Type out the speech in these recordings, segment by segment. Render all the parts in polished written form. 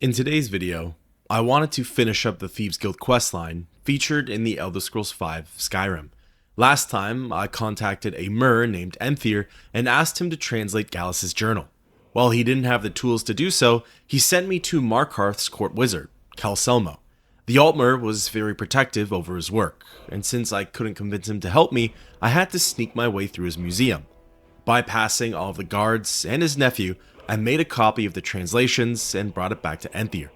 In today's video, I wanted to finish up the Thieves Guild questline featured in the Elder Scrolls V Skyrim. Last time, I contacted a Mer named Enthyr and asked him to translate Gallus's journal. While he didn't have the tools to do so, he sent me to Markarth's court wizard, Calselmo. The Altmer was very protective over his work, and since I couldn't convince him to help me, I had to sneak my way through his museum. Bypassing all of the guards and his nephew, I made a copy of the translations and brought it back to Enthyr.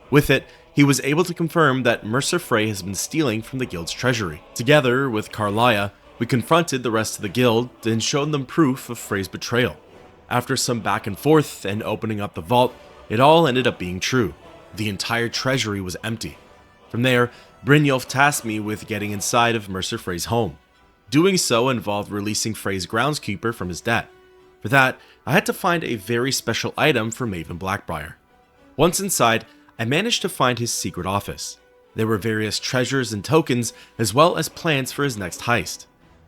With it, he was able to confirm that Mercer Frey has been stealing from the guild's treasury. Together with Karliah, we confronted the rest of the guild and showed them proof of Frey's betrayal. After some back and forth and opening up the vault, it all ended up being true. The entire treasury was empty. From there, Brynjolf tasked me with getting inside of Mercer Frey's home. Doing so involved releasing Frey's groundskeeper from his debt. For that, I had to find a very special item for Maven Blackbriar. Once inside, I managed to find his secret office. There were various treasures and tokens, as well as plans for his next heist.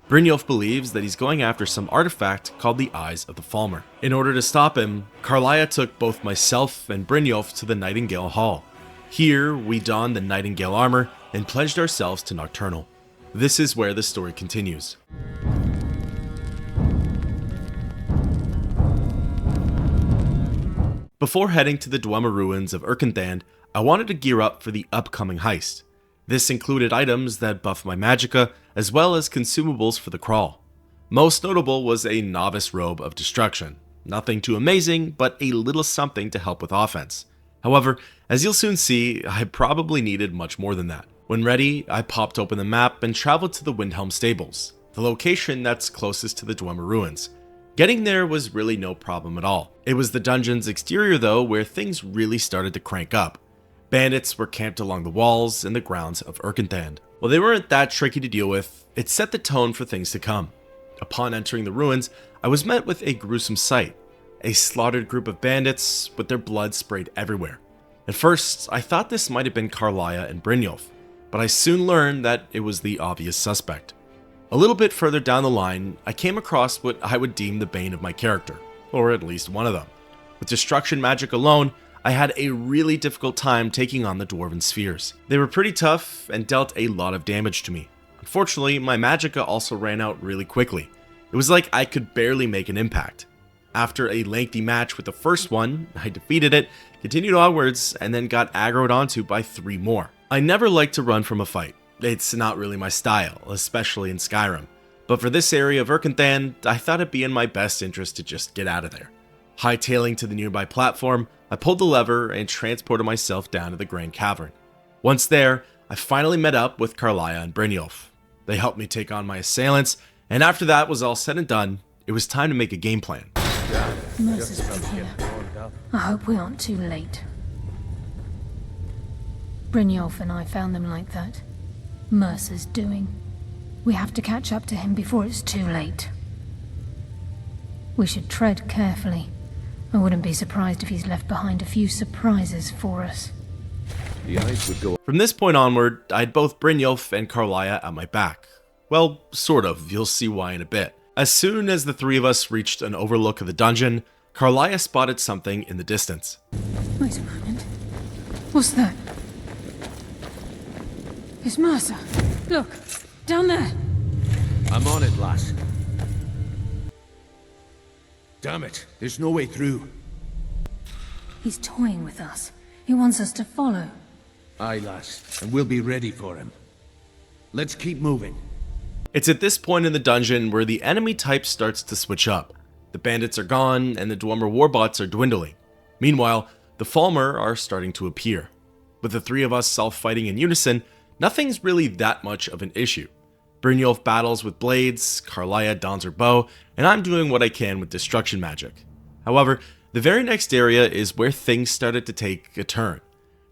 Brynjolf believes that he's going after some artifact called the Eyes of the Falmer. In order to stop him, Karliah took both myself and Brynjolf to the Nightingale Hall. Here, we donned the Nightingale armor and pledged ourselves to Nocturnal. This is where the story continues. Before heading to the Dwemer ruins of Erkenthan, I wanted to gear up for the upcoming heist. This included items that buff my magicka, as well as consumables for the crawl. Most notable was a novice robe of destruction. Nothing too amazing, but a little something to help with offense. However, as you'll soon see, I probably needed much more than that. When ready, I popped open the map and traveled to the Windhelm Stables, the location that's closest to the Dwemer ruins. Getting there was really no problem at all. It was the dungeon's exterior though where things really started to crank up. Bandits were camped along the walls and the grounds of Erkenthan. While they weren't that tricky to deal with, it set the tone for things to come. Upon entering the ruins, I was met with a gruesome sight. A slaughtered group of bandits with their blood sprayed everywhere. At first, I thought this might have been Karliah and Brynjolf, but I soon learned that it was the obvious suspect. A little bit further down the line, I came across what I would deem the bane of my character, or at least one of them. With destruction magic alone, I had a really difficult time taking on the Dwarven spheres. They were pretty tough and dealt a lot of damage to me. Unfortunately, my magicka also ran out really quickly. It was like I could barely make an impact. After a lengthy match with the first one, I defeated it, continued onwards, and then got aggroed onto by 3 more. I never like to run from a fight. It's not really my style, especially in Skyrim. But for this area of Erkenthan, I thought it'd be in my best interest to just get out of there. Hightailing to the nearby platform, I pulled the lever and transported myself down to the Grand Cavern. Once there, I finally met up with Karliah and Brynjolf. They helped me take on my assailants, and after that was all said and done, it was time to make a game plan. Mercer's been here. I hope we aren't too late. Brynjolf and I found them like that. Mercer's doing. We have to catch up to him before it's too late. We should tread carefully. I wouldn't be surprised if he's left behind a few surprises for us. The eyes would go. From this point onward, I had both Brynjolf and Karliah at my back. Well, sort of, you'll see why in a bit. As soon as the 3 of us reached an overlook of the dungeon, Karliah spotted something in the distance. Wait a moment. What's that? It's Mercer. Look, down there. I'm on it, lass. Damn it, there's no way through. He's toying with us. He wants us to follow. Aye, lass, and we'll be ready for him. Let's keep moving. It's at this point in the dungeon where the enemy type starts to switch up. The bandits are gone and the Dwemer warbots are dwindling. Meanwhile, the Falmer are starting to appear. With the 3 of us all fighting in unison, nothing's really that much of an issue. Brynjolf battles with blades, Karliah dons her bow, and I'm doing what I can with destruction magic. However, the very next area is where things started to take a turn.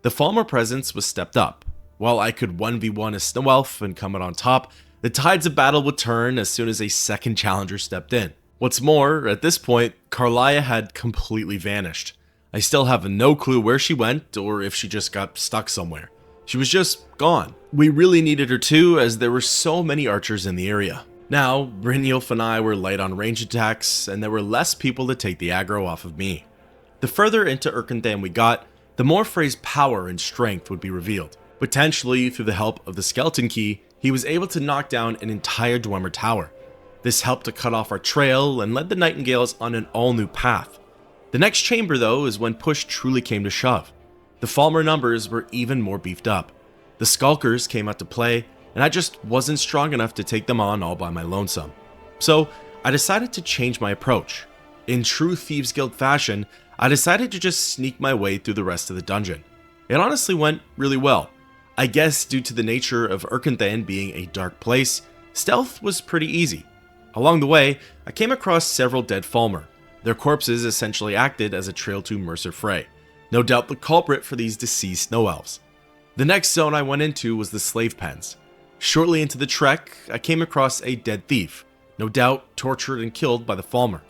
The Falmer presence was stepped up. While I could 1v1 a snow elf and come out on top, the tides of battle would turn as soon as a second challenger stepped in. What's more, at this point, Karliah had completely vanished. I still have no clue where she went or if she just got stuck somewhere. She was just gone. We really needed her too, as there were so many archers in the area. Now, Brynjolf and I were light on range attacks, and there were less people to take the aggro off of me. The further into Erkenthan we got, the more Frey's power and strength would be revealed. Potentially, through the help of the skeleton key, he was able to knock down an entire Dwemer tower. This helped to cut off our trail and led the Nightingales on an all-new path. The next chamber, though, is when push truly came to shove. The Falmer numbers were even more beefed up. The Skulkers came out to play, and I just wasn't strong enough to take them on all by my lonesome. So, I decided to change my approach. In true Thieves Guild fashion, I decided to just sneak my way through the rest of the dungeon. It honestly went really well. I guess due to the nature of Erkenthan being a dark place, stealth was pretty easy. Along the way, I came across several dead Falmer. Their corpses essentially acted as a trail to Mercer Frey, no doubt the culprit for these deceased snow elves. The next zone I went into was the slave pens. Shortly into the trek, I came across a dead thief, no doubt tortured and killed by the Falmer.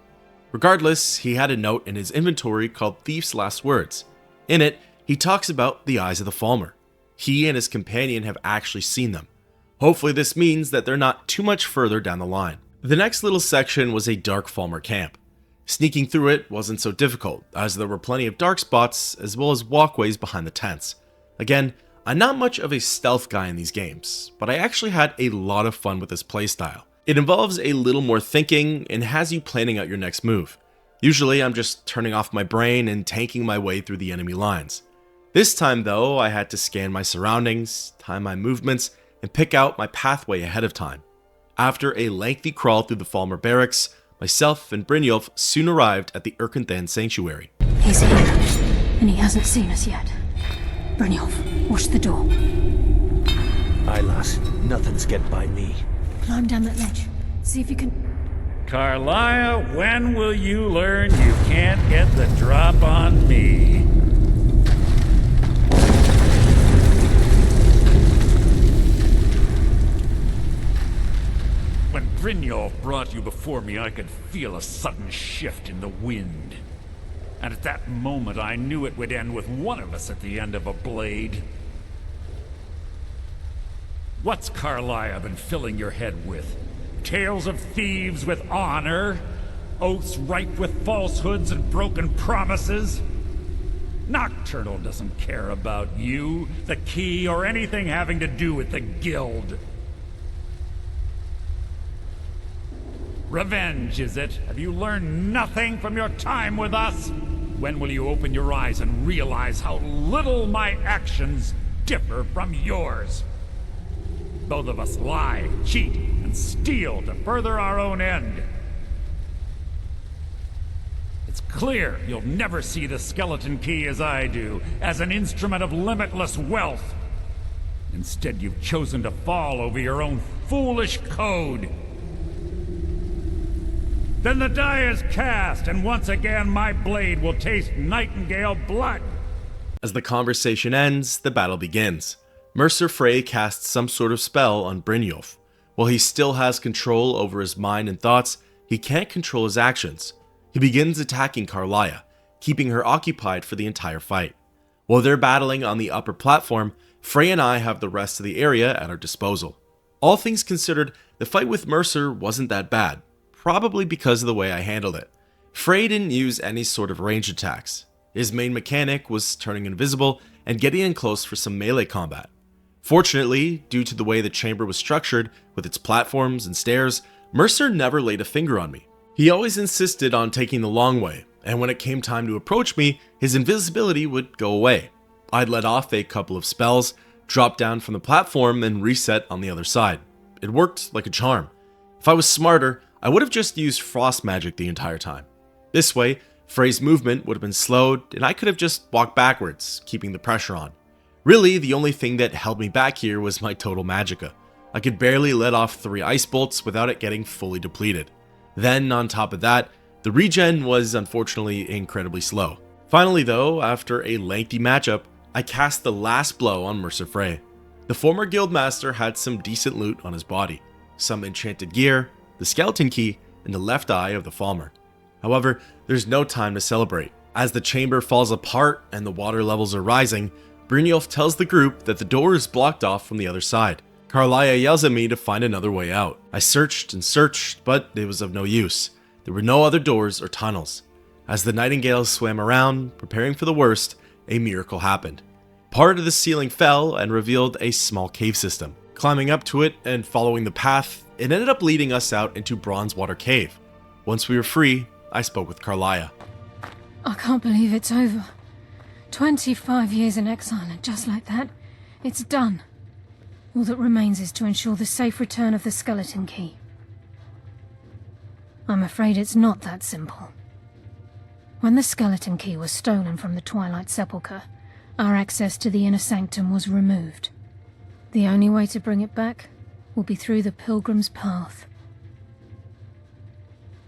Regardless, he had a note in his inventory called Thief's Last Words. In it, he talks about the eyes of the Falmer. He and his companion have actually seen them. Hopefully this means that they're not too much further down the line. The next little section was a dark Falmer camp. Sneaking through it wasn't so difficult, as there were plenty of dark spots as well as walkways behind the tents. Again, I'm not much of a stealth guy in these games, but I actually had a lot of fun with this playstyle. It involves a little more thinking and has you planning out your next move. Usually I'm just turning off my brain and tanking my way through the enemy lines. This time though, I had to scan my surroundings, time my movements, and pick out my pathway ahead of time. After a lengthy crawl through the Falmer barracks, myself and Brynjolf soon arrived at the Erkenthan Sanctuary. He's here, and he hasn't seen us yet. Brynjolf, watch the door. Aye, lass. Nothing's get by me. Climb down that ledge. See if you can... Carlia, when will you learn you can't get the drop on me? When Brynjolf brought you before me, I could feel a sudden shift in the wind. And at that moment, I knew it would end with one of us at the end of a blade. What's Carlia been filling your head with? Tales of thieves with honor? Oaths ripe with falsehoods and broken promises? Nocturnal doesn't care about you, the key, or anything having to do with the guild. Revenge, is it? Have you learned nothing from your time with us? When will you open your eyes and realize how little my actions differ from yours? Both of us lie, cheat, and steal to further our own end. It's clear you'll never see the skeleton key as I do, as an instrument of limitless wealth. Instead, you've chosen to fall over your own foolish code. Then the die is cast, and once again my blade will taste Nightingale blood. As the conversation ends, the battle begins. Mercer Frey casts some sort of spell on Brynjolf. While he still has control over his mind and thoughts, he can't control his actions. He begins attacking Carlia, keeping her occupied for the entire fight. While they're battling on the upper platform, Frey and I have the rest of the area at our disposal. All things considered, the fight with Mercer wasn't that bad, probably because of the way I handled it. Frey didn't use any sort of range attacks. His main mechanic was turning invisible and getting in close for some melee combat. Fortunately, due to the way the chamber was structured, with its platforms and stairs, Mercer never laid a finger on me. He always insisted on taking the long way, and when it came time to approach me, his invisibility would go away. I'd let off a couple of spells, drop down from the platform, and reset on the other side. It worked like a charm. If I was smarter, I would have just used frost magic the entire time. This way, Frey's movement would have been slowed, and I could have just walked backwards, keeping the pressure on. Really, the only thing that held me back here was my total magicka. I could barely let off 3 ice bolts without it getting fully depleted. Then, on top of that, the regen was unfortunately incredibly slow. Finally though, after a lengthy matchup, I cast the last blow on Mercer Frey. The former guildmaster had some decent loot on his body, some enchanted gear, the skeleton key, and the left eye of the Falmer. However, there's no time to celebrate. As the chamber falls apart and the water levels are rising, Brynjolf tells the group that the door is blocked off from the other side. Carlia yells at me to find another way out. I searched and searched, but it was of no use. There were no other doors or tunnels. As the Nightingales swam around, preparing for the worst, a miracle happened. Part of the ceiling fell and revealed a small cave system. Climbing up to it and following the path, it ended up leading us out into Bronzewater Cave. Once we were free, I spoke with Carlia. I can't believe it's over. 25 years in exile, and just like that, it's done. All that remains is to ensure the safe return of the skeleton key. I'm afraid it's not that simple. When the skeleton key was stolen from the Twilight Sepulchre, our access to the inner sanctum was removed. The only way to bring it back will be through the Pilgrim's Path.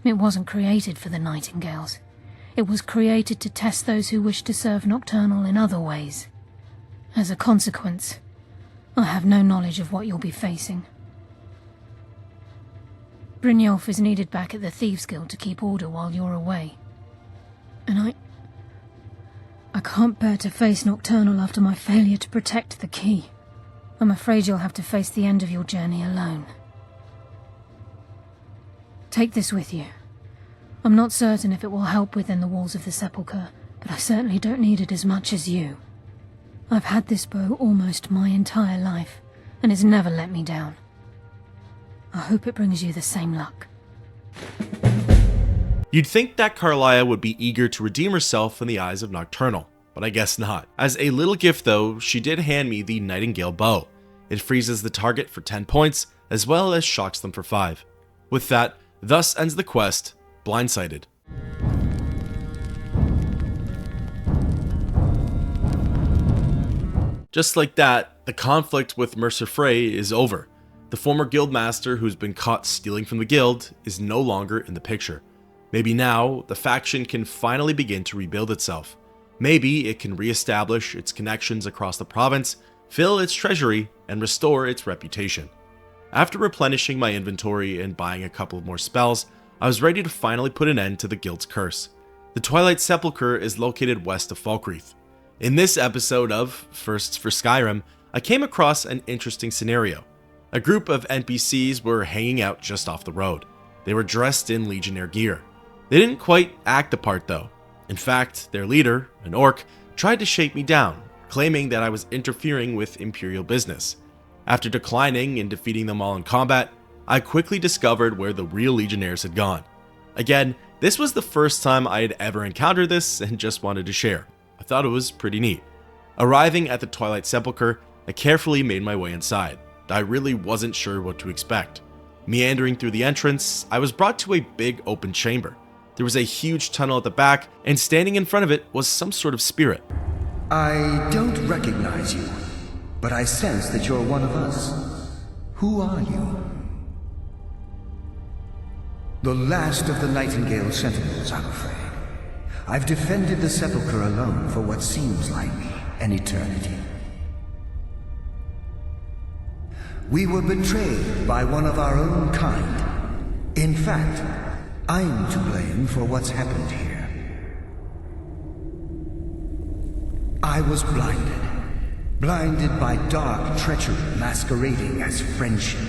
It wasn't created for the Nightingales. It was created to test those who wish to serve Nocturnal in other ways. As a consequence, I have no knowledge of what you'll be facing. Brynjolf is needed back at the Thieves Guild to keep order while you're away. And I can't bear to face Nocturnal after my failure to protect the key. I'm afraid you'll have to face the end of your journey alone. Take this with you. I'm not certain if it will help within the walls of the Sepulchre, but I certainly don't need it as much as you. I've had this bow almost my entire life, and it's never let me down. I hope it brings you the same luck. You'd think that Carlia would be eager to redeem herself in the eyes of Nocturnal, but I guess not. As a little gift though, she did hand me the Nightingale bow. It freezes the target for 10 points, as well as shocks them for 5. With that, thus ends the quest, Blindsighted. Just like that, the conflict with Mercer Frey is over. The former guildmaster who's been caught stealing from the guild is no longer in the picture. Maybe now, the faction can finally begin to rebuild itself. Maybe it can re-establish its connections across the province, fill its treasury, and restore its reputation. After replenishing my inventory and buying a couple of more spells, I was ready to finally put an end to the guild's curse. The Twilight Sepulchre is located west of Falkreath. In this episode of Firsts for Skyrim, I came across an interesting scenario. A group of NPCs were hanging out just off the road. They were dressed in Legionnaire gear. They didn't quite act the part though. In fact, their leader, an orc, tried to shake me down, claiming that I was interfering with Imperial business. After declining and defeating them all in combat, I quickly discovered where the real Legionnaires had gone. Again, this was the first time I had ever encountered this and just wanted to share. I thought it was pretty neat. Arriving at the Twilight Sepulchre, I carefully made my way inside. I really wasn't sure what to expect. Meandering through the entrance, I was brought to a big open chamber. There was a huge tunnel at the back, and standing in front of it was some sort of spirit. I don't recognize you, but I sense that you're one of us. Who are you? The last of the Nightingale Sentinels, I'm afraid. I've defended the Sepulchre alone for what seems like an eternity. We were betrayed by one of our own kind. In fact, I'm to blame for what's happened here. I was blinded by dark treachery masquerading as friendship.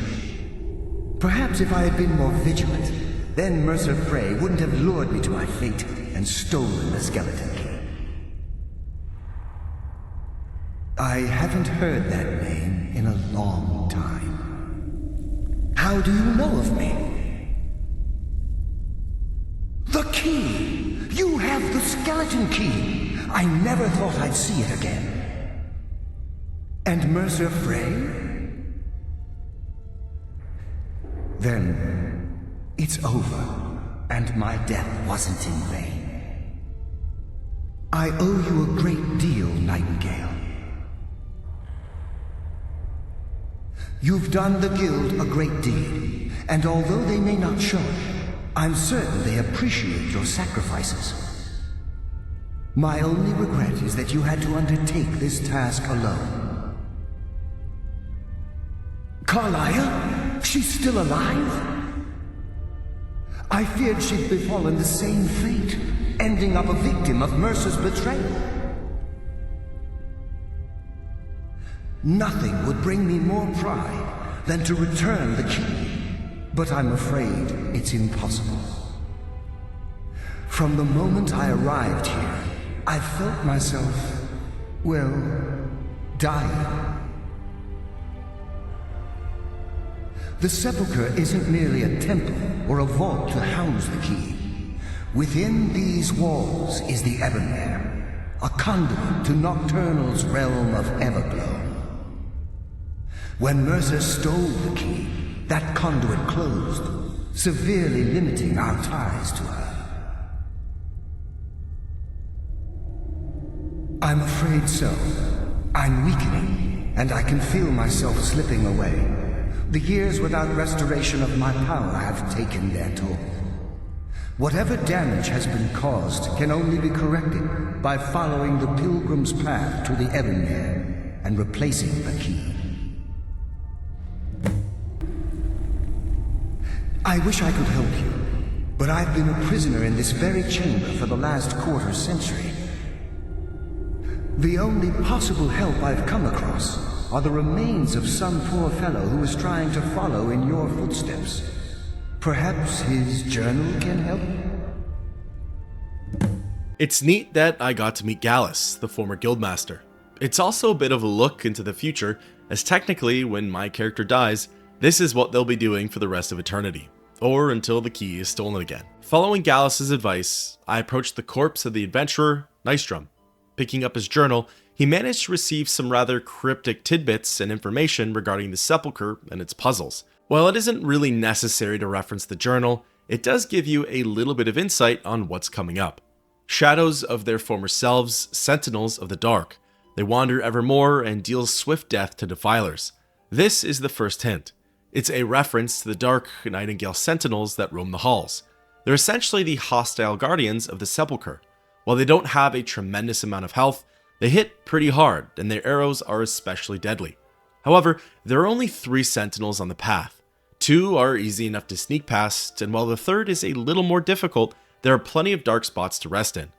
Perhaps if I had been more vigilant, then Mercer Frey wouldn't have lured me to my fate and stolen the skeleton key. I haven't heard that name in a long time. How do you know of me? The key! You have the skeleton key! I never thought I'd see it again. And Mercer Frey? Then it's over, and my death wasn't in vain. I owe you a great deal, Nightingale. You've done the Guild a great deed, and although they may not show it, I'm certain they appreciate your sacrifices. My only regret is that you had to undertake this task alone. Carlia? She's still alive? I feared she'd befallen the same fate, ending up a victim of Mercer's betrayal. Nothing would bring me more pride than to return the key, but I'm afraid it's impossible. From the moment I arrived here, I felt myself well, dying. The sepulchre isn't merely a temple or a vault to house the key. Within these walls is the Ebonmere, a conduit to Nocturnal's realm of Everglow. When Mercer stole the key, that conduit closed, severely limiting our ties to her. I'm afraid so. I'm weakening, and I can feel myself slipping away. The years without restoration of my power have taken their toll. Whatever damage has been caused can only be corrected by following the pilgrim's path to the Ebonmere and replacing the key. I wish I could help you, but I've been a prisoner in this very chamber for the last quarter century. The only possible help I've come across are the remains of some poor fellow who is trying to follow in your footsteps. Perhaps his journal can help? It's neat that I got to meet Gallus, the former guildmaster. It's also a bit of a look into the future, as technically, when my character dies, this is what they'll be doing for the rest of eternity, or until the key is stolen again. Following Gallus's advice, I approached the corpse of the adventurer, Nystrom. Picking up his journal, he managed to receive some rather cryptic tidbits and information regarding the sepulchre and its puzzles. While it isn't really necessary to reference the journal, it does give you a little bit of insight on what's coming up. Shadows of their former selves, sentinels of the dark. They wander evermore and deal swift death to defilers. This is the first hint. It's a reference to the dark Nightingale sentinels that roam the halls. They're essentially the hostile guardians of the sepulchre. While they don't have a tremendous amount of health, they hit pretty hard, and their arrows are especially deadly. However, there are only 3 sentinels on the path. 2 are easy enough to sneak past, and while the third is a little more difficult, there are plenty of dark spots to rest in.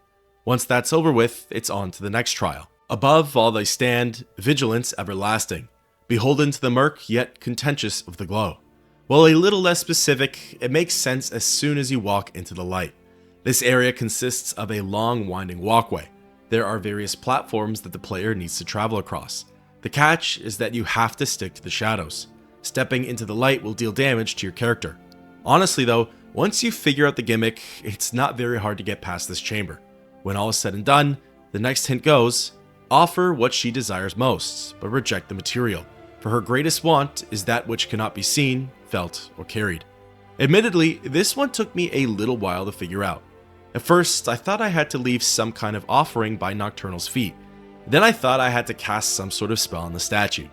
Once that's over with, it's on to the next trial. Above all they stand, vigilance everlasting, beholden to the murk, yet contentious of the glow. While a little less specific, it makes sense as soon as you walk into the light. This area consists of a long, winding walkway. There are various platforms that the player needs to travel across. The catch is that you have to stick to the shadows. Stepping into the light will deal damage to your character. Honestly though, once you figure out the gimmick, it's not very hard to get past this chamber. When all is said and done, the next hint goes, offer what she desires most, but reject the material, for her greatest want is that which cannot be seen, felt, or carried. Admittedly, this one took me a little while to figure out. At first, I thought I had to leave some kind of offering by Nocturnal's feet. Then I thought I had to cast some sort of spell on the statue.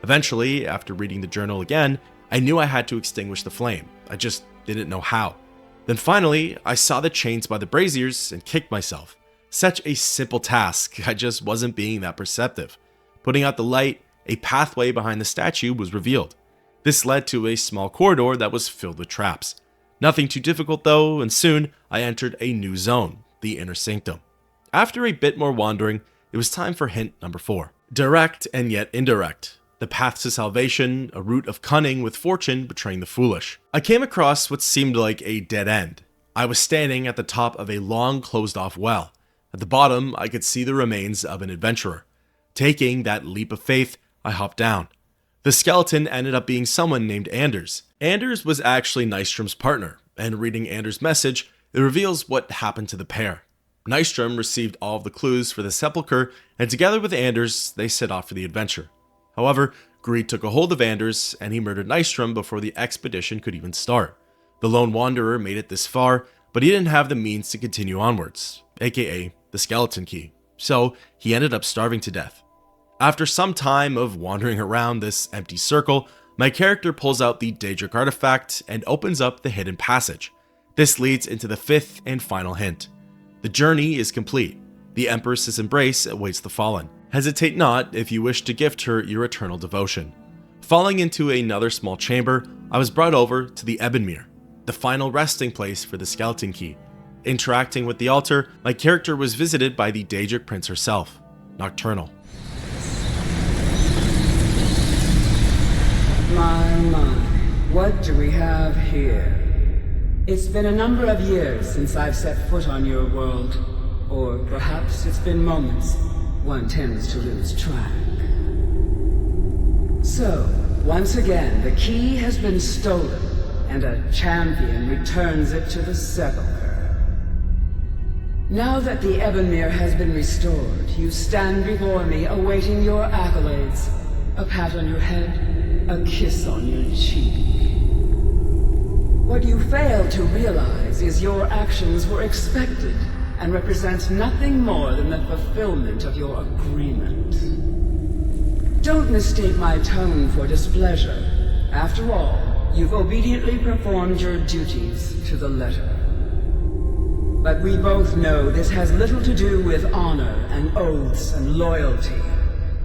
Eventually, after reading the journal again, I knew I had to extinguish the flame. I just didn't know how. Then finally, I saw the chains by the braziers and kicked myself. Such a simple task, I just wasn't being that perceptive. Putting out the light, a pathway behind the statue was revealed. This led to a small corridor that was filled with traps. Nothing too difficult though, and soon I entered a new zone, the Inner Sanctum. After a bit more wandering, it was time for hint number 4. Direct and yet indirect. The path to salvation, a route of cunning with fortune betraying the foolish. I came across what seemed like a dead end. I was standing at the top of a long closed-off well. At the bottom, I could see the remains of an adventurer. Taking that leap of faith, I hopped down. The skeleton ended up being someone named Anders. Anders was actually Nystrom's partner, and reading Anders' message, it reveals what happened to the pair. Nystrom received all of the clues for the sepulchre, and together with Anders, they set off for the adventure. However, greed took a hold of Anders, and he murdered Nystrom before the expedition could even start. The lone wanderer made it this far, but he didn't have the means to continue onwards, aka the skeleton key, so he ended up starving to death. After some time of wandering around this empty circle, my character pulls out the Daedric artifact and opens up the hidden passage. This leads into the 5th and final hint. The journey is complete. The Empress's embrace awaits the fallen. Hesitate not if you wish to gift her your eternal devotion. Falling into another small chamber, I was brought over to the Ebonmere, the final resting place for the skeleton key. Interacting with the altar, my character was visited by the Daedric Prince herself, Nocturnal. My, what do we have here? It's been a number of years since I've set foot on your world, or perhaps it's been moments. one tends to lose track. So, once again, the key has been stolen, and a champion returns it to the sepulchre. Now that the Ebonmere has been restored, you stand before me awaiting your accolades. A pat on your head, a kiss on your cheek. What you fail to realize is your actions were expected and represent nothing more than the fulfillment of your agreement. Don't mistake my tone for displeasure. After all, you've obediently performed your duties to the letter. But we both know this has little to do with honor and oaths and loyalty.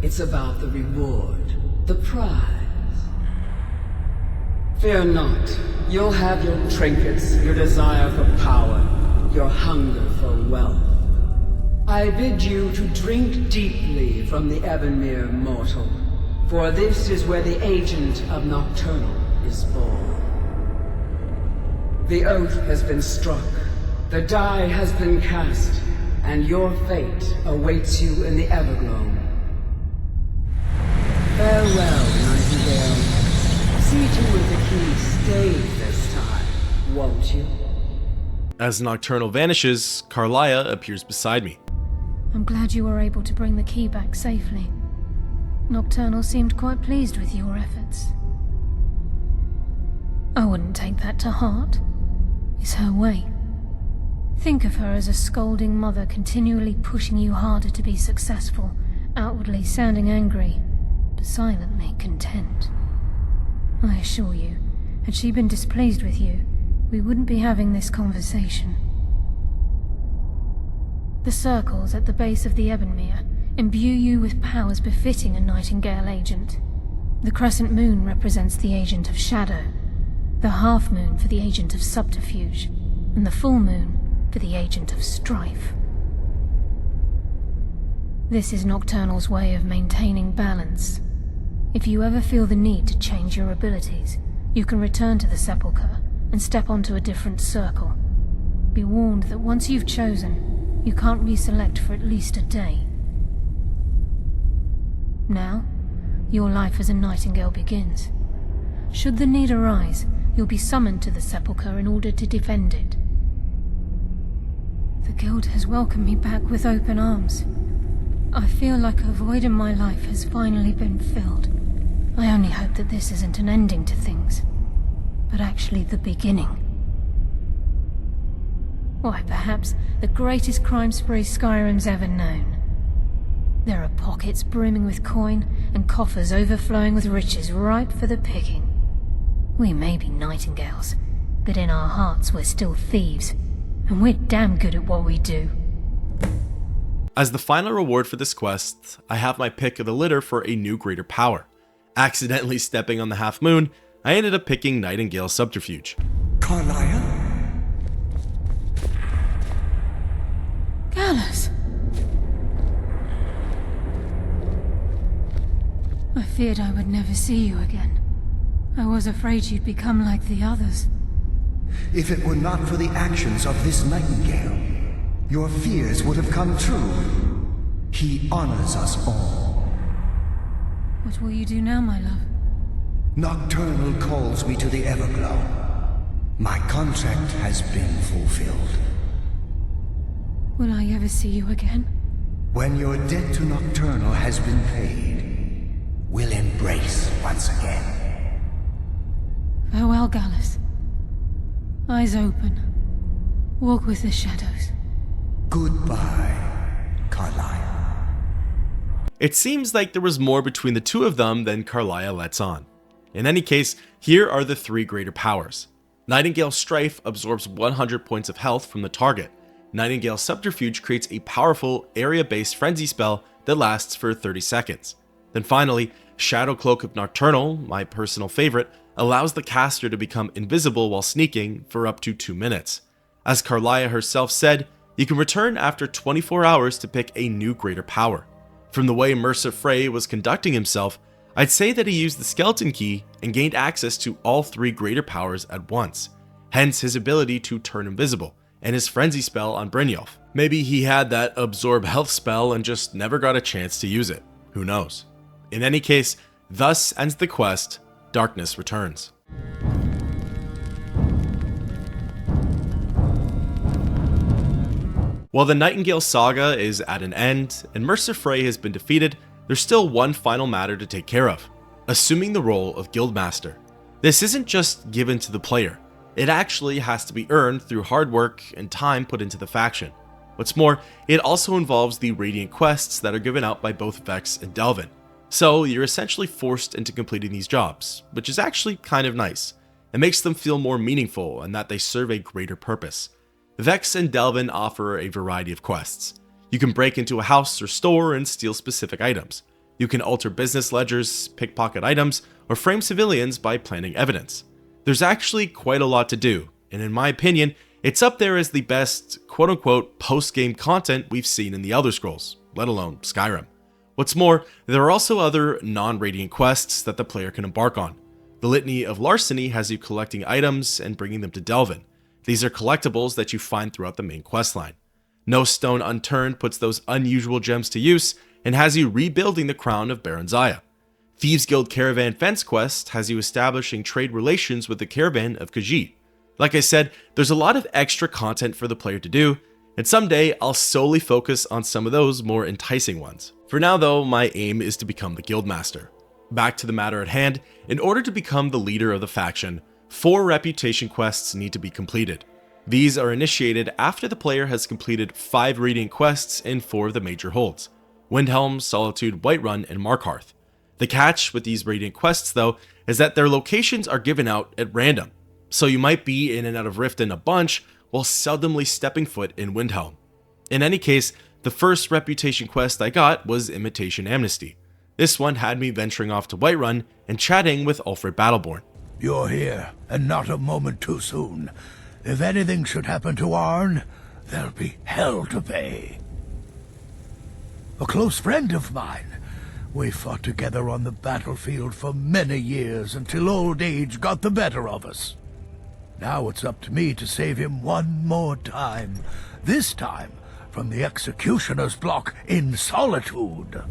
It's about the reward, the prize. Fear not. You'll have your trinkets, your desire for power, your hunger for wealth. I bid you to drink deeply from the Ebonmere mortal, for this is where the agent of Nocturnal is born. The oath has been struck, the die has been cast, and your fate awaits you in the Evergloam. Farewell, Nightingale. See to it the key stays this time, won't you? As Nocturnal vanishes, Carlia appears beside me. I'm glad you were able to bring the key back safely. Nocturnal seemed quite pleased with your efforts. I wouldn't take that to heart. It's her way. Think of her as a scolding mother continually pushing you harder to be successful, outwardly sounding angry, but silently content. I assure you, had she been displeased with you, we wouldn't be having this conversation. The circles at the base of the Ebonmere imbue you with powers befitting a Nightingale agent. The crescent moon represents the agent of shadow, the half moon for the agent of subterfuge, and the full moon for the agent of strife. This is Nocturnal's way of maintaining balance. If you ever feel the need to change your abilities, you can return to the sepulchre and step onto a different circle. Be warned that once you've chosen, you can't reselect for at least a day. Now, your life as a Nightingale begins. Should the need arise, you'll be summoned to the sepulchre in order to defend it. The Guild has welcomed me back with open arms. I feel like a void in my life has finally been filled. I only hope that this isn't an ending to things, but actually the beginning. Why, perhaps the greatest crime spree Skyrim's ever known. There are pockets brimming with coin and coffers overflowing with riches ripe for the picking. We may be Nightingales, but in our hearts we're still thieves, and we're damn good at what we do. As the final reward for this quest, I have my pick of the litter for a new greater power. Accidentally stepping on the half moon, I ended up picking Nightingale Subterfuge. Carlia? Gallus! I feared I would never see you again. I was afraid you'd become like the others. If it were not for the actions of this Nightingale, your fears would have come true. He honors us all. What will you do now, my love? Nocturnal calls me to the Everglow. My contract has been fulfilled. Will I ever see you again? When your debt to Nocturnal has been paid, we'll embrace once again. Farewell, Gallus. Eyes open. Walk with the shadows. Goodbye, Carlia. It seems like there was more between the two of them than Carlia lets on. In any case, here are the three greater powers. Nightingale Strife absorbs 100 points of health from the target. Nightingale Subterfuge creates a powerful area-based frenzy spell that lasts for 30 seconds. Then finally, Shadow Cloak of Nocturnal, my personal favorite, allows the caster to become invisible while sneaking for up to 2 minutes. As Carlia herself said, you can return after 24 hours to pick a new greater power. From the way Mercer Frey was conducting himself, I'd say that he used the skeleton key and gained access to all three greater powers at once, hence his ability to turn invisible, and his frenzy spell on Brynjolf. Maybe he had that absorb health spell and just never got a chance to use it. Who knows? In any case, thus ends the quest. Darkness returns. While the Nightingale saga is at an end and Mercer Frey has been defeated, there's still one final matter to take care of: assuming the role of Guildmaster. This isn't just given to the player, it actually has to be earned through hard work and time put into the faction. What's more, it also involves the Radiant quests that are given out by both Vex and Delvin. So you're essentially forced into completing these jobs, which is actually kind of nice. It makes them feel more meaningful and that they serve a greater purpose. Vex and Delvin offer a variety of quests. You can break into a house or store and steal specific items. You can alter business ledgers, pickpocket items, or frame civilians by planting evidence. There's actually quite a lot to do, and in my opinion, it's up there as the best quote-unquote post-game content we've seen in the Elder Scrolls, let alone Skyrim. What's more, there are also other non-Radiant quests that the player can embark on. The Litany of Larceny has you collecting items and bringing them to Delvin. These are collectibles that you find throughout the main questline. No Stone Unturned puts those unusual gems to use and has you rebuilding the crown of Baron Zaya. Thieves Guild Caravan Fence Quest has you establishing trade relations with the caravan of Khajiit. Like I said, there's a lot of extra content for the player to do, and someday I'll solely focus on some of those more enticing ones. For now though, my aim is to become the Guildmaster. Back to the matter at hand, in order to become the leader of the faction, 4 reputation quests need to be completed. These are initiated after the player has completed 5 Radiant quests in 4 of the major holds: Windhelm, Solitude, Whiterun, and Markarth. The catch with these Radiant quests though is that their locations are given out at random, so you might be in and out of Riften a bunch while seldomly stepping foot in Windhelm. In any case, the first reputation quest I got was Imitation Amnesty. This one had me venturing off to Whiterun and chatting with Ulfred Battleborn. You're here, and not a moment too soon. If anything should happen to Arn, there'll be hell to pay. A close friend of mine. We fought together on the battlefield for many years until old age got the better of us. Now it's up to me to save him one more time. This time from the executioner's block in Solitude.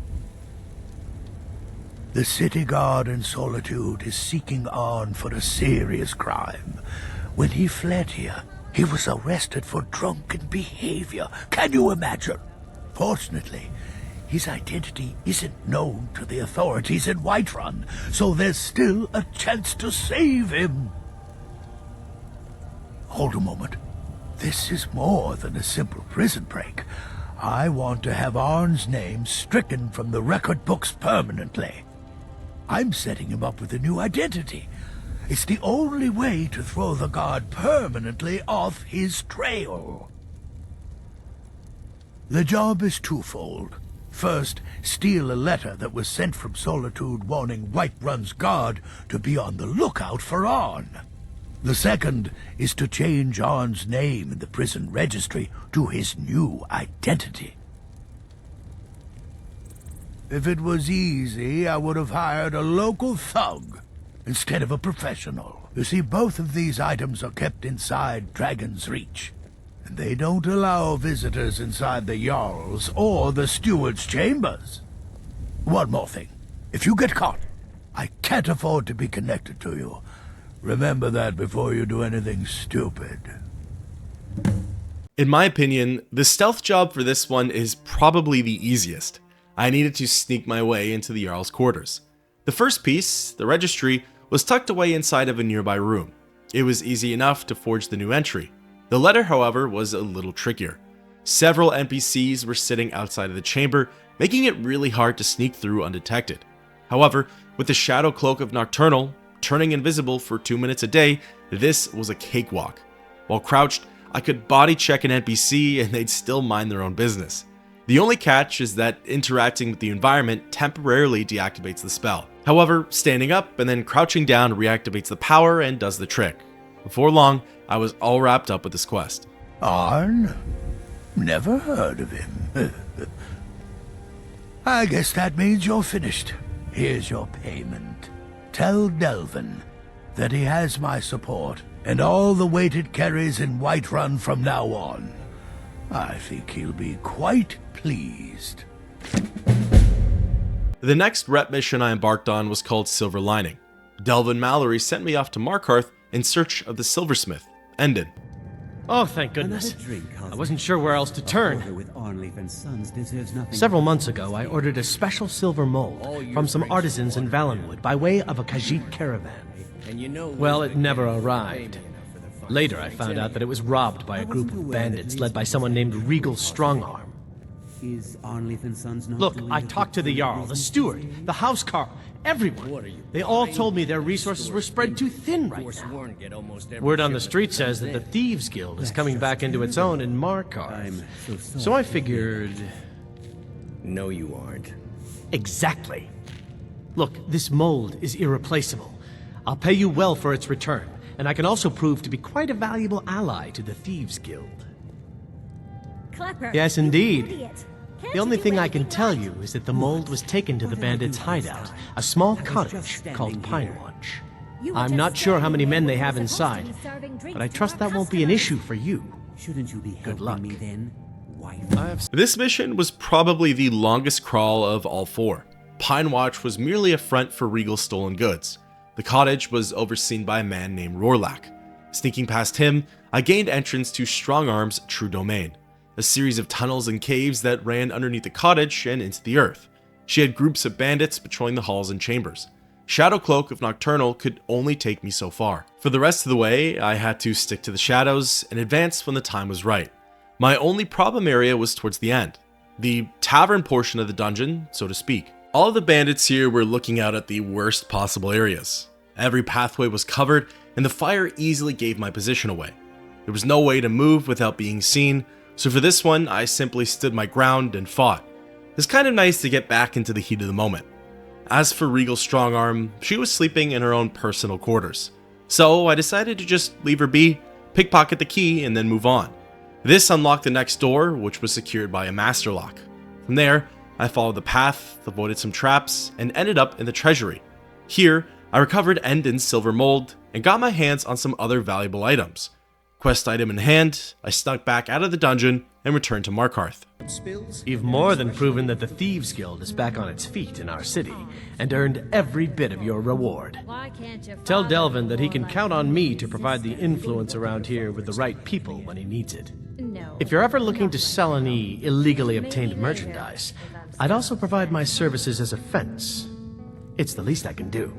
The city guard in Solitude is seeking Arn for a serious crime. When he fled here, he was arrested for drunken behavior. Can you imagine? Fortunately, his identity isn't known to the authorities in Whiterun, so there's still a chance to save him. Hold a moment. This is more than a simple prison break. I want to have Arn's name stricken from the record books permanently. I'm setting him up with a new identity. It's the only way to throw the guard permanently off his trail. The job is twofold. First, steal a letter that was sent from Solitude warning Whiterun's guard to be on the lookout for Arn. The second is to change Arn's name in the prison registry to his new identity. If it was easy, I would have hired a local thug instead of a professional. You see, both of these items are kept inside Dragon's Reach, and they don't allow visitors inside the Jarl's or the Steward's chambers. One more thing. If you get caught, I can't afford to be connected to you. Remember that before you do anything stupid. In my opinion, the stealth job for this one is probably the easiest. I needed to sneak my way into the Jarl's quarters. The first piece, the registry, was tucked away inside of a nearby room. It was easy enough to forge the new entry. The letter, however, was a little trickier. Several NPCs were sitting outside of the chamber, making it really hard to sneak through undetected. However, with the shadow cloak of Nocturnal, turning invisible for 2 minutes a day, this was a cakewalk. While crouched, I could body check an NPC and they'd still mind their own business. The only catch is that interacting with the environment temporarily deactivates the spell. However, standing up and then crouching down reactivates the power and does the trick. Before long, I was all wrapped up with this quest. Arn? Never heard of him. I guess that means you're finished. Here's your payment. Tell Delvin that he has my support and all the weight it carries in Whiterun from now on. I think he'll be quite pleased. The next rep mission I embarked on was called Silver Lining. Delvin Mallory sent me off to Markarth in search of the silversmith, Endon. Oh, thank goodness. I wasn't sure where else to turn. Several months ago, I ordered a special silver mold from some artisans in Valenwood by way of a Khajiit caravan. Well, it never arrived. Later, I found out that it was robbed by a group of bandits led by someone named Regal Strongarm. Look, I talked to the Jarl, the steward, the housecarl, everyone. They all told me their resources were spread too thin right now. Word on the street says that the Thieves Guild is coming back into its own in Markarth. So I figured... No, you aren't. Exactly. Look, this mold is irreplaceable. I'll pay you well for its return, and I can also prove to be quite a valuable ally to the Thieves Guild. Clever. Yes, indeed. Idiot. The only thing I can tell you is that the mold was taken to the bandits' hideout, a small cottage called Pine Watch. I'm not sure how many men they have inside, but I trust that won't be an issue for you. Shouldn't you be Good luck. me then, wife? This mission was probably the longest crawl of all four. Pine Watch was merely a front for Regal's stolen goods. The cottage was overseen by a man named Rorlak. Sneaking past him, I gained entrance to Strongarm's true domain, a series of tunnels and caves that ran underneath the cottage and into the earth. She had groups of bandits patrolling the halls and chambers. Shadowcloak of Nocturnal could only take me so far. For the rest of the way, I had to stick to the shadows and advance when the time was right. My only problem area was towards the end, the tavern portion of the dungeon, so to speak. All of the bandits here were looking out at the worst possible areas. Every pathway was covered, and the fire easily gave my position away. There was no way to move without being seen, so for this one, I simply stood my ground and fought. It's kind of nice to get back into the heat of the moment. As for Regal Strongarm, she was sleeping in her own personal quarters. So I decided to just leave her be, pickpocket the key, and then move on. This unlocked the next door, which was secured by a master lock. From there, I followed the path, avoided some traps, and ended up in the treasury. Here, I recovered Endon's silver mold and got my hands on some other valuable items. Quest item in hand, I snuck back out of the dungeon and returned to Markarth. You've more than proven that the Thieves Guild is back on its feet in our city, and earned every bit of your reward. Tell Delvin that he can count on me to provide the influence around here with the right people when he needs it. If you're ever looking to sell any illegally obtained merchandise, I'd also provide my services as a fence. It's the least I can do.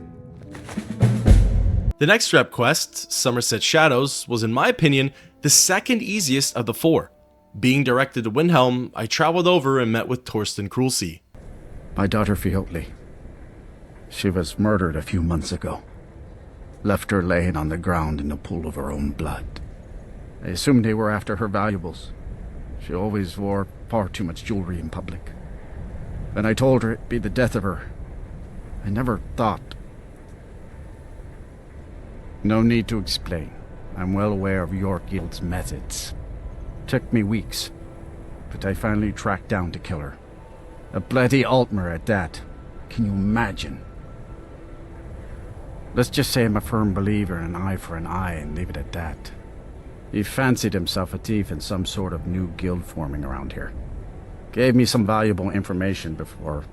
The next rep quest, Somerset Shadows, was in my opinion the second easiest of the four. Being directed to Windhelm, I traveled over and met with Torsten Krulsey. My daughter Fiotli. She was murdered a few months ago. Left her laying on the ground in a pool of her own blood. I assumed they were after her valuables. She always wore far too much jewelry in public. When I told her it'd be the death of her, I never thought. No need to explain. I'm well aware of your guild's methods. Took me weeks, but I finally tracked down to kill her. A bloody Altmer at that. Can you imagine? Let's just say I'm a firm believer in an eye for an eye and leave it at that. He fancied himself a thief in some sort of new guild forming around here. Gave me some valuable information before...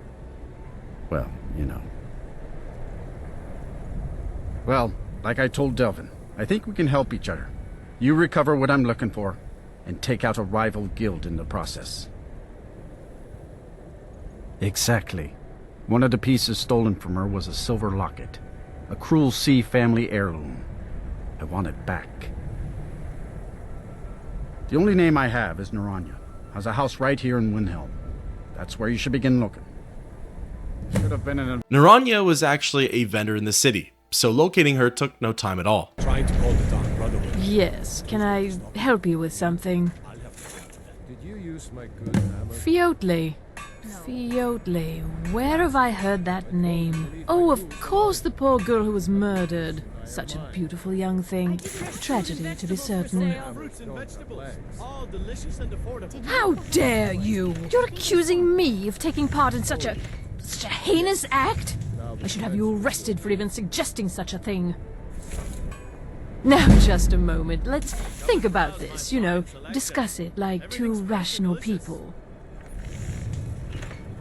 well, you know. Well, like I told Delvin, I think we can help each other. You recover what I'm looking for, and take out a rival guild in the process. Exactly. One of the pieces stolen from her was a silver locket. A Krulsey family heirloom. I want it back. The only name I have is Naranya. Has a house right here in Windhelm. That's where you should begin looking. Should have been in a... Naranya was actually a vendor in the city, so locating her took no time at all. Trying to call the Dark Brotherhood. Yes, can I help you with something? Did you use my good hammer? Fiotli. Fiotli. Where have I heard that name? Oh, of course, the poor girl who was murdered. Such a beautiful young thing. Tragedy, to be certain. How dare you! You're accusing me of taking part in such a heinous act? I should have you arrested for even suggesting such a thing. Now, just a moment. Let's think about this, discuss it like two rational people.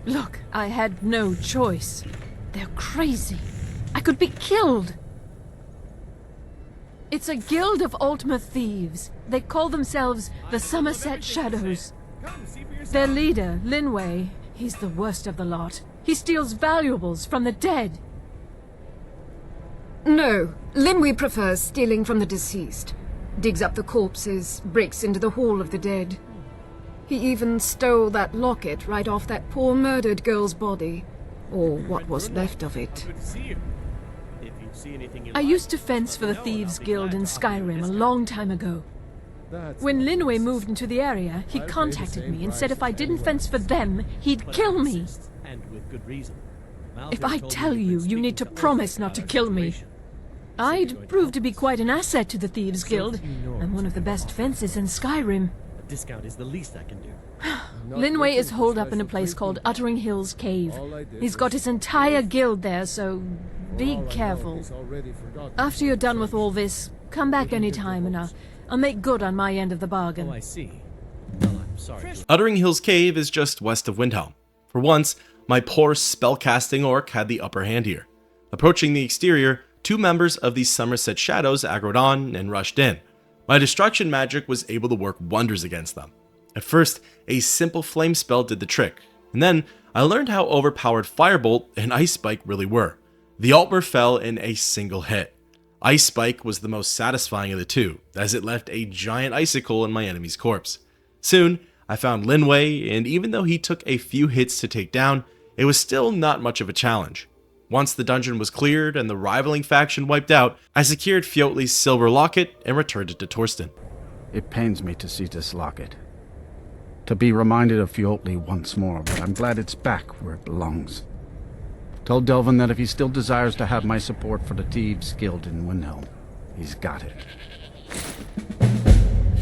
Look, I had no choice. They're crazy. I could be killed. It's a guild of Ultima Thieves. They call themselves the Somerset Shadows. Their leader, Linway, he's the worst of the lot. He steals valuables from the dead. No, Linway prefers stealing from the deceased. Digs up the corpses, breaks into the Hall of the Dead. He even stole that locket right off that poor murdered girl's body. Or what was left of it. I used to fence for the Thieves Guild in Skyrim a long time ago. When Linway moved into the area, he contacted me and said if I didn't fence for them, he'd kill me. If I tell you, you need to promise not to kill me. I'd prove to be quite an asset to the Thieves Guild. I'm one of the best fences in Skyrim. A discount is the least I can do. Linway is holed up in a place called Uttering Hills Cave. He's got his entire guild there, so be careful. After you're done with all this, come back anytime and I'll make good on my end of the bargain. Oh, I see. Well, I'm sorry. Uttering Hills Cave is just west of Windhelm. For once, my poor spellcasting orc had the upper hand here. Approaching the exterior, two members of the Somerset Shadows aggroed on and rushed in. My destruction magic was able to work wonders against them. At first, a simple flame spell did the trick, and then I learned how overpowered Firebolt and Ice Spike really were. The Altmer fell in a single hit. Ice Spike was the most satisfying of the two, as it left a giant icicle in my enemy's corpse. Soon, I found Linway, and even though he took a few hits to take down, it was still not much of a challenge. Once the dungeon was cleared and the rivaling faction wiped out, I secured Fjótli's silver locket and returned it to Torsten. It pains me to see this locket. To be reminded of Fjótli once more, but I'm glad it's back where it belongs. Tell Delvin that if he still desires to have my support for the Thieves Guild in Windhelm, he's got it.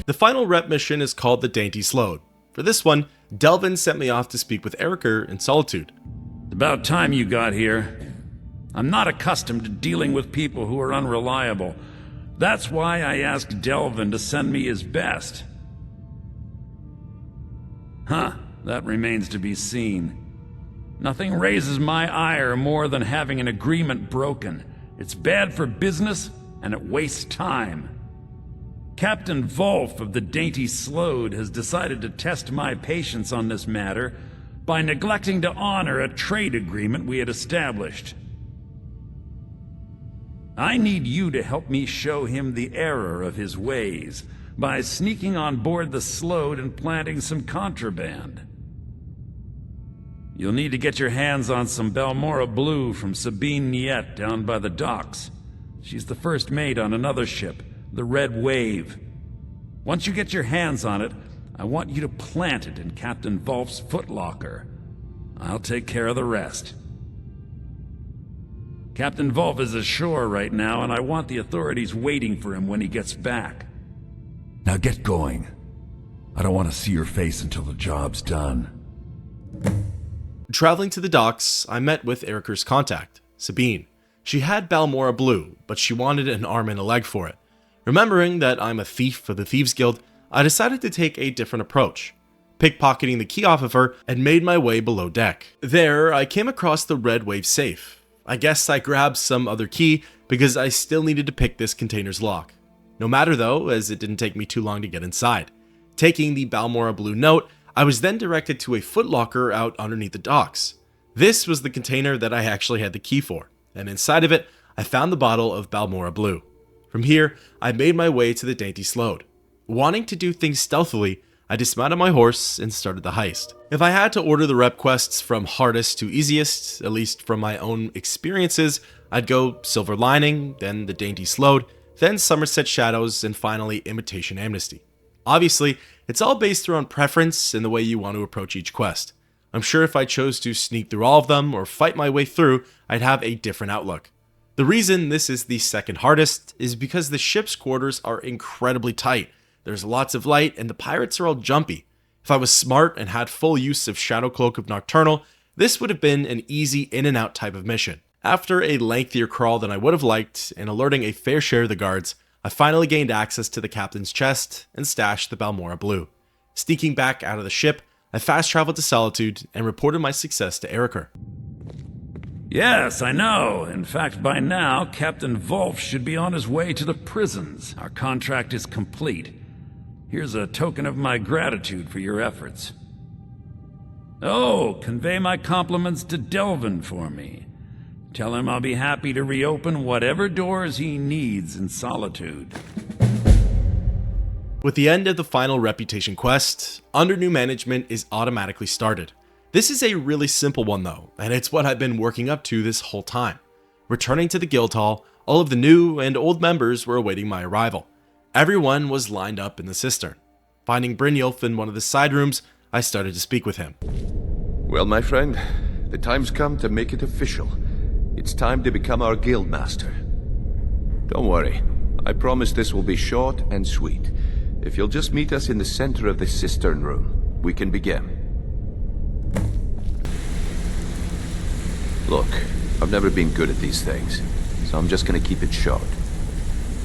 The final rep mission is called the Dainty Slode. For this one, Delvin sent me off to speak with Eriker in Solitude. It's about time you got here. I'm not accustomed to dealing with people who are unreliable. That's why I asked Delvin to send me his best. Huh, that remains to be seen. Nothing raises my ire more than having an agreement broken. It's bad for business, and it wastes time. Captain Volf of the Dainty Slode has decided to test my patience on this matter by neglecting to honor a trade agreement we had established. I need you to help me show him the error of his ways by sneaking on board the Slode and planting some contraband. You'll need to get your hands on some Balmora Blue from Sabine Niet down by the docks. She's the first mate on another ship, the Red Wave. Once you get your hands on it, I want you to plant it in Captain Volf's footlocker. I'll take care of the rest. Captain Volf is ashore right now, and I want the authorities waiting for him when he gets back. Now get going. I don't want to see your face until the job's done. Traveling to the docks, I met with Eriker's contact, Sabine. She had Balmora Blue, but she wanted an arm and a leg for it. Remembering that I'm a thief for the Thieves Guild, I decided to take a different approach, pickpocketing the key off of her and made my way below deck. There, I came across the Red Wave safe. I guess I grabbed some other key because I still needed to pick this container's lock. No matter though, as it didn't take me too long to get inside. Taking the Balmora Blue note, I was then directed to a footlocker out underneath the docks. This was the container that I actually had the key for, and inside of it, I found the bottle of Balmora Blue. From here, I made my way to the Dainty Slode. Wanting to do things stealthily, I dismounted my horse and started the heist. If I had to order the rep quests from hardest to easiest, at least from my own experiences, I'd go Silver Lining, then the Dainty Slode, then Somerset Shadows, and finally Imitation Amnesty. Obviously, it's all based around preference and the way you want to approach each quest. I'm sure if I chose to sneak through all of them or fight my way through, I'd have a different outlook. The reason this is the second hardest is because the ship's quarters are incredibly tight. There's lots of light and the pirates are all jumpy. If I was smart and had full use of Shadow Cloak of Nocturnal, this would have been an easy in and out type of mission. After a lengthier crawl than I would have liked and alerting a fair share of the guards, I finally gained access to the captain's chest and stashed the Balmora Blue. Sneaking back out of the ship, I fast-traveled to Solitude and reported my success to Eriker. Yes, I know. In fact, by now, Captain Wolf should be on his way to the prisons. Our contract is complete. Here's a token of my gratitude for your efforts. Oh, convey my compliments to Delvin for me. Tell him I'll be happy to reopen whatever doors he needs in Solitude. With the end of the final reputation quest, Under New Management is automatically started. This is a really simple one though, and it's what I've been working up to this whole time. Returning to the guild hall, all of the new and old members were awaiting my arrival. Everyone was lined up in the cistern. Finding Brynjolf in one of the side rooms, I started to speak with him. Well, my friend, the time's come to make it official. It's time to become our guild master. Don't worry, I promise this will be short and sweet. If you'll just meet us in the center of the cistern room, we can begin. Look, I've never been good at these things, so I'm just gonna keep it short.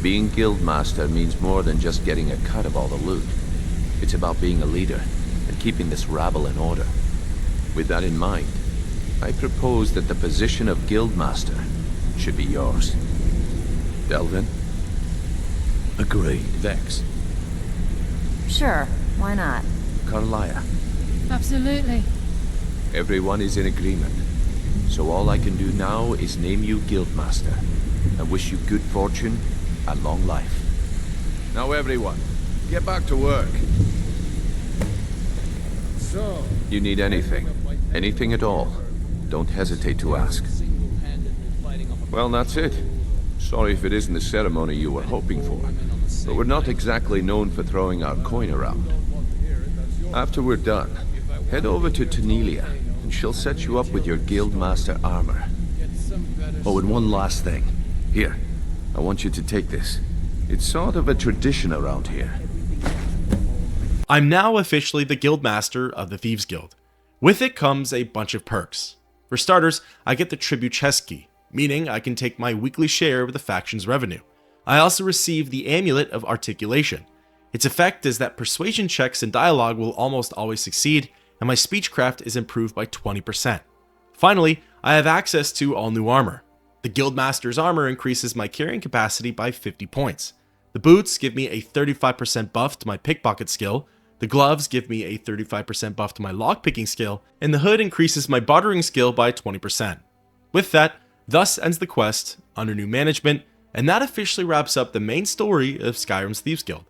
Being guild master means more than just getting a cut of all the loot. It's about being a leader and keeping this rabble in order. With that in mind, I propose that the position of guild master should be yours. Delvin? Agreed. Vex? Sure, why not? Carlia? Absolutely. Everyone is in agreement. So all I can do now is name you Guildmaster. I wish you good fortune and long life. Now everyone, get back to work. So, You need anything at all, don't hesitate to ask. Well, that's it. Sorry if it isn't the ceremony you were hoping for, but we're not exactly known for throwing our coin around. After we're done, head over to Tanelia, and she'll set you up with your Guildmaster armor. Oh, and one last thing. Here, I want you to take this. It's sort of a tradition around here. I'm now officially the Guildmaster of the Thieves Guild. With it comes a bunch of perks. For starters, I get the tribute chest key, meaning I can take my weekly share of the faction's revenue. I also receive the Amulet of Articulation. Its effect is that persuasion checks and dialogue will almost always succeed, and my speechcraft is improved by 20%. Finally, I have access to all new armor. The Guildmaster's armor increases my carrying capacity by 50 points. The boots give me a 35% buff to my pickpocket skill, the gloves give me a 35% buff to my lockpicking skill, and the hood increases my bartering skill by 20%. With that, thus ends the quest under new management, and that officially wraps up the main story of Skyrim's Thieves Guild.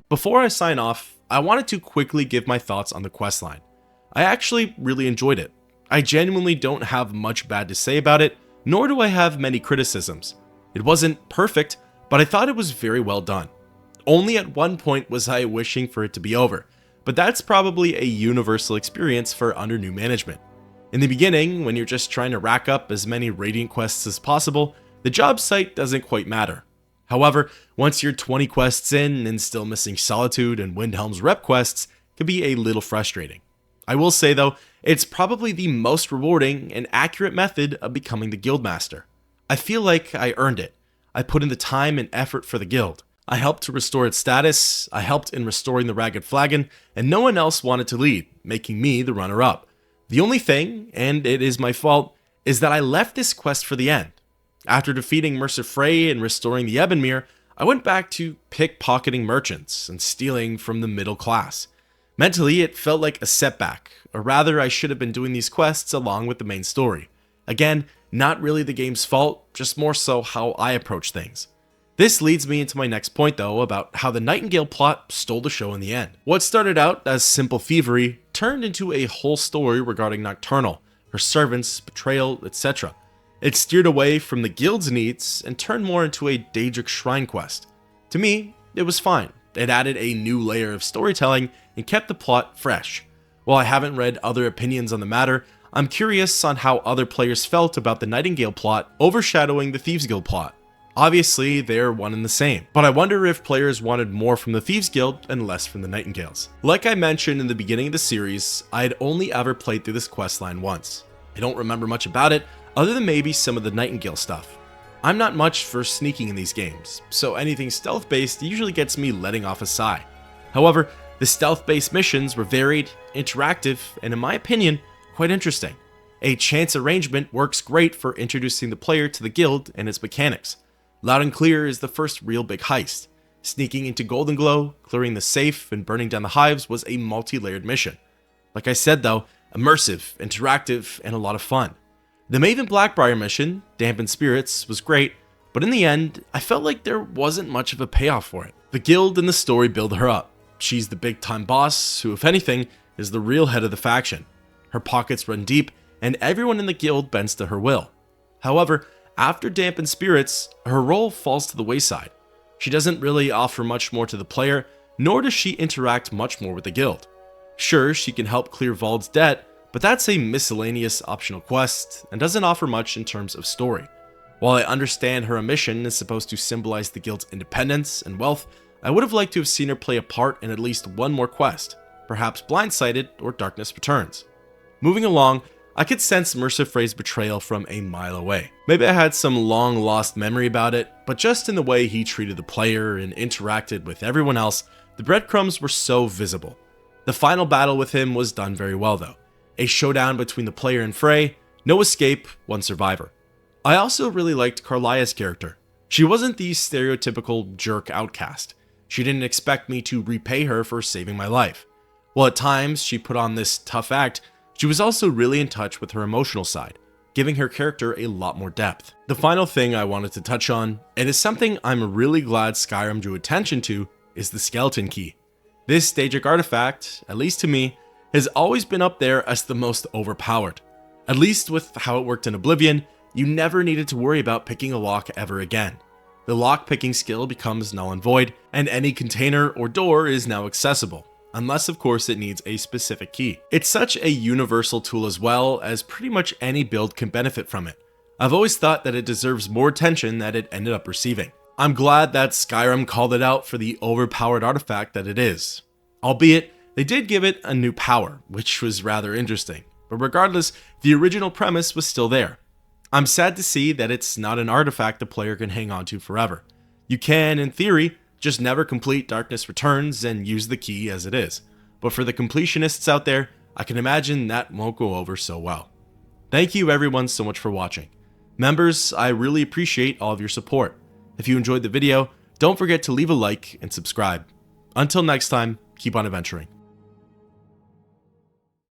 Before I sign off, I wanted to quickly give my thoughts on the questline. I actually really enjoyed it. I genuinely don't have much bad to say about it, nor do I have many criticisms. It wasn't perfect, but I thought it was very well done. Only at one point was I wishing for it to be over, but that's probably a universal experience for under new management. In the beginning, when you're just trying to rack up as many Radiant quests as possible, the job site doesn't quite matter. However, once you're 20 quests in and still missing Solitude and Windhelm's rep quests, it can be a little frustrating. I will say though, it's probably the most rewarding and accurate method of becoming the Guildmaster. I feel like I earned it. I put in the time and effort for the guild. I helped to restore its status, I helped in restoring the Ragged Flagon, and no one else wanted to lead, making me the runner-up. The only thing, and it is my fault, is that I left this quest for the end. After defeating Mercer Frey and restoring the Ebonmere, I went back to pickpocketing merchants and stealing from the middle class. Mentally, it felt like a setback, or rather I should have been doing these quests along with the main story. Again, not really the game's fault, just more so how I approach things. This leads me into my next point though, about how the Nightingale plot stole the show in the end. What started out as simple thievery turned into a whole story regarding Nocturnal, her servants, betrayal, etc. It steered away from the guild's needs and turned more into a Daedric Shrine quest. To me, it was fine. It added a new layer of storytelling and kept the plot fresh. While I haven't read other opinions on the matter, I'm curious on how other players felt about the Nightingale plot overshadowing the Thieves Guild plot. Obviously, they're one and the same, but I wonder if players wanted more from the Thieves Guild and less from the Nightingales. Like I mentioned in the beginning of the series, I had only ever played through this questline once. I don't remember much about it, other than maybe some of the Nightingale stuff. I'm not much for sneaking in these games, so anything stealth-based usually gets me letting off a sigh. However, the stealth-based missions were varied, interactive, and in my opinion, quite interesting. A chance arrangement works great for introducing the player to the guild and its mechanics. Loud and Clear is the first real big heist. Sneaking into Golden Glow, clearing the safe, and burning down the hives was a multi-layered mission. Like I said though, immersive, interactive, and a lot of fun. The Maven Blackbriar mission, Dampened Spirits, was great, but in the end, I felt like there wasn't much of a payoff for it. The guild and the story build her up. She's the big-time boss, who if anything, is the real head of the faction. Her pockets run deep, and everyone in the guild bends to her will. However, after Dampened Spirits, her role falls to the wayside. She doesn't really offer much more to the player, nor does she interact much more with the guild. Sure, she can help clear Vald's debt, but that's a miscellaneous optional quest, and doesn't offer much in terms of story. While I understand her mission is supposed to symbolize the guild's independence and wealth, I would have liked to have seen her play a part in at least one more quest, perhaps Blindsighted or Darkness Returns. Moving along, I could sense Mercer Frey's betrayal from a mile away. Maybe I had some long lost memory about it, but just in the way he treated the player and interacted with everyone else, the breadcrumbs were so visible. The final battle with him was done very well though. A showdown between the player and Frey, no escape, one survivor. I also really liked Carlia's character. She wasn't the stereotypical jerk outcast. She didn't expect me to repay her for saving my life. While at times she put on this tough act, she was also really in touch with her emotional side, giving her character a lot more depth. The final thing I wanted to touch on, and is something I'm really glad Skyrim drew attention to, is the Skeleton Key. This Daedric artifact, at least to me, has always been up there as the most overpowered. At least with how it worked in Oblivion, you never needed to worry about picking a lock ever again. The lock picking skill becomes null and void, and any container or door is now accessible, unless of course it needs a specific key. It's such a universal tool as well, as pretty much any build can benefit from it. I've always thought that it deserves more attention than it ended up receiving. I'm glad that Skyrim called it out for the overpowered artifact that it is. Albeit, they did give it a new power, which was rather interesting. But regardless, the original premise was still there. I'm sad to see that it's not an artifact the player can hang on to forever. You can, in theory, just never complete Darkness Returns and use the key as it is. But for the completionists out there, I can imagine that won't go over so well. Thank you everyone so much for watching. Members, I really appreciate all of your support. If you enjoyed the video, don't forget to leave a like and subscribe. Until next time, keep on adventuring.